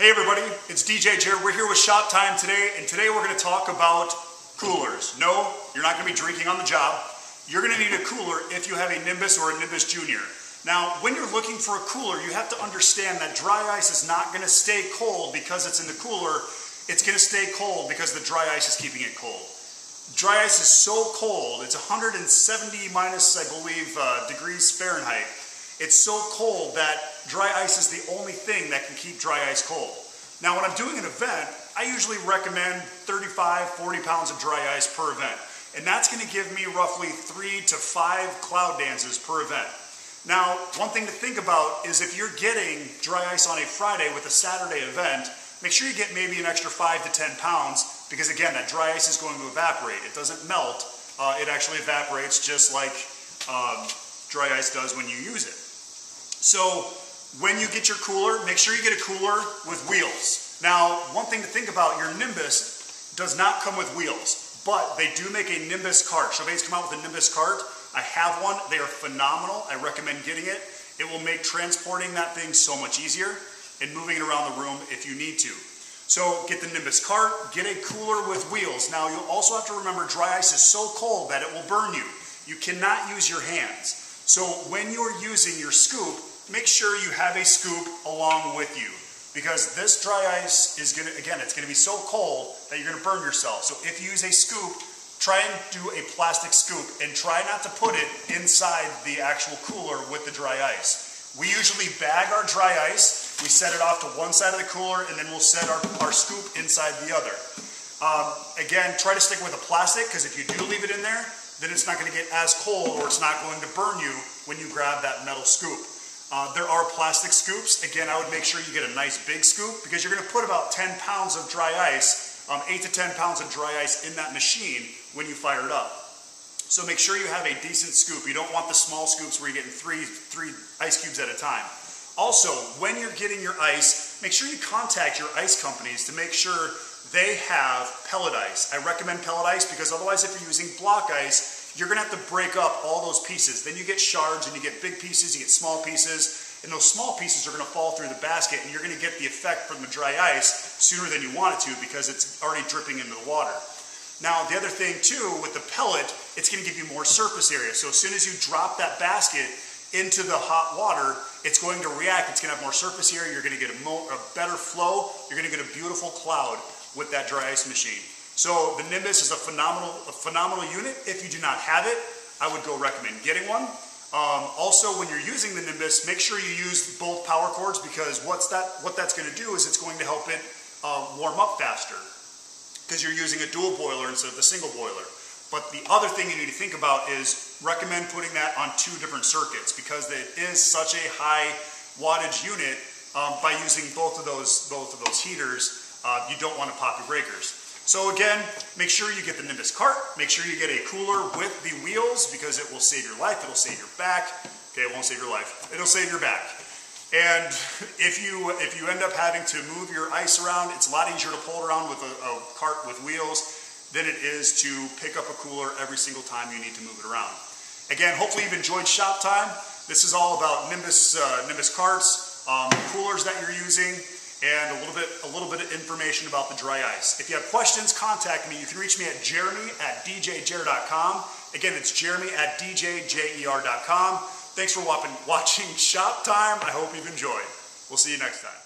Hey everybody, it's DJ Jer. We're here with Shop Time today, and today we're going to talk about coolers. No, you're not going to be drinking on the job. You're going to need a cooler if you have a Nimbus or a Nimbus Junior. Now, when you're looking for a cooler, you have to understand that dry ice is not going to stay cold because it's in the cooler. It's going to stay cold because the dry ice is keeping it cold. Dry ice is so cold, it's 170 minus, I believe, degrees Fahrenheit. It's so cold that dry ice is the only thing that can keep dry ice cold. Now, when I'm doing an event, I usually recommend 35, 40 pounds of dry ice per event. And that's going to give me roughly 3 to 5 cloud dances per event. Now, one thing to think about is if you're getting dry ice on a Friday with a Saturday event, make sure you get maybe an extra 5 to 10 pounds because, again, that dry ice is going to evaporate. It doesn't melt. It actually evaporates just like dry ice does when you use it. So when you get your cooler, make sure you get a cooler with wheels. Now, one thing to think about, your Nimbus does not come with wheels, but they do make a Nimbus cart. Chauvet's come out with a Nimbus cart. I have one. They are phenomenal. I recommend getting it. It will make transporting that thing so much easier and moving it around the room if you need to. So get the Nimbus cart, get a cooler with wheels. Now, you'll also have to remember dry ice is so cold that it will burn you. You cannot use your hands. So when you're using your scoop, make sure you have a scoop along with you because this dry ice is going to, again, it's going to be so cold that you're going to burn yourself. So if you use a scoop, try and do a plastic scoop and try not to put it inside the actual cooler with the dry ice. We usually bag our dry ice, we set it off to one side of the cooler, and then we'll set our scoop inside the other. Again, try to stick with a plastic because if you do leave it in there, then it's not going to get as cold or it's not going to burn you when you grab that metal scoop. There are plastic scoops. Again, I would make sure you get a nice big scoop because you're going to put about 10 pounds of dry ice, 8 to 10 pounds of dry ice in that machine when you fire it up. So make sure you have a decent scoop. You don't want the small scoops where you're getting three ice cubes at a time. Also, when you're getting your ice, make sure you contact your ice companies to make sure they have pellet ice. I recommend pellet ice because otherwise if you're using block ice, you're going to have to break up all those pieces. Then you get shards and you get big pieces, you get small pieces, and those small pieces are going to fall through the basket and you're going to get the effect from the dry ice sooner than you want it to because it's already dripping into the water. Now, the other thing too, with the pellet, it's going to give you more surface area. So as soon as you drop that basket into the hot water, it's going to react. It's going to have more surface area. You're going to get a better flow. You're going to get a beautiful cloud with that dry ice machine. So the Nimbus is a phenomenal unit. If you do not have it, I would go recommend getting one. Also, when you're using the Nimbus, make sure you use both power cords because what that's going to do is it's going to help it warm up faster because you're using a dual boiler instead of the single boiler. But the other thing you need to think about is recommend putting that on 2 different circuits because it is such a high wattage unit. By using both of those heaters, you don't want to pop your breakers. So again, make sure you get the Nimbus cart, make sure you get a cooler with the wheels because it will save your life, it'll save your back. Okay, it won't save your life, it'll save your back. And if you end up having to move your ice around, it's a lot easier to pull it around with a cart with wheels than it is to pick up a cooler every single time you need to move it around. Again, hopefully you've enjoyed Shop Time. This is all about Nimbus carts, coolers that you're using, and a little bit of information about the dry ice. If you have questions, contact me. You can reach me at jeremy@djjer.com. Again, it's jeremy@djjer.com. Thanks for watching Shop Time. I hope you've enjoyed. We'll see you next time.